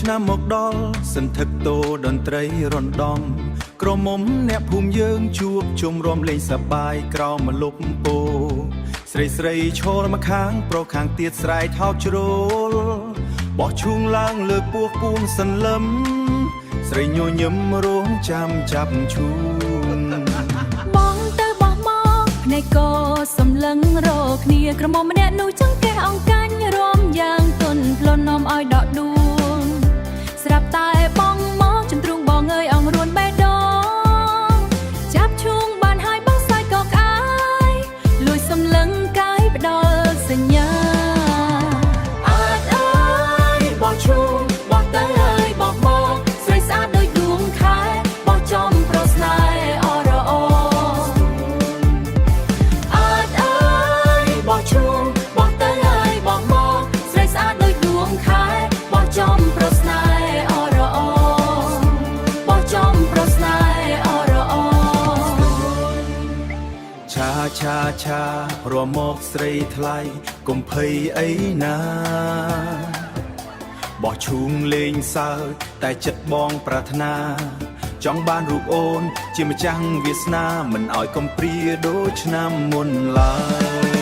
ឆ្នាំមកដល់សន្ធឹកតោតន្ត្រីរំដំក្រមុំអ្នកភូមិយើងជួបជុំរំលេងសប្បាយក្រោមម្លប់ពោស្រីស្រីឈរមកខាងប្រុសខាងទៀតស្រែកថោកជ្រុលបោះឈូងឡើងលើពោះពួងសន្លឹមស្រីញញឹមរងចាំចាប់ឈូនបងទៅបោះមកភ្នែកក៏សំឡឹងរកគ្នាក្រមុំម្នាក់នោះចង្កេះអង្កាញ់រំយ៉ាងទន់ផ្លន់នាំឲ្យដកដួងស្រាប់តែបងមកជំទ្រូងបងអើយអងរួនបេះដូងចាប់ឈូងបានហើយបងសាយក៏ក្អាយលួចសំឡឹងកាយផ្ដល់សញ្ញាអើយបោះឈូងបោះទៅអើយបោះមកស្រីស្អាតដូចដួងខែបោះចំប្រស្នេហ៍អរអូអើយបោះឈូងបោះទៅអើយបោះមកស្រីស្អាតដូចដួងខែបោះចំប្រស្នេហ៍អរអូបោះចំប្រស្នេហ៍អរអូឆាឆាឆារមមកស្រីថ្លៃកុំភ័យអីណាបោះឈូងលេងសើចតែចិត្តបងប្រាថ្នាចង់បានរូបអូនជាម្ចាស់វាសនាមិនឲ្យកំព្រាដូចឆ្នាំមុនឡើយ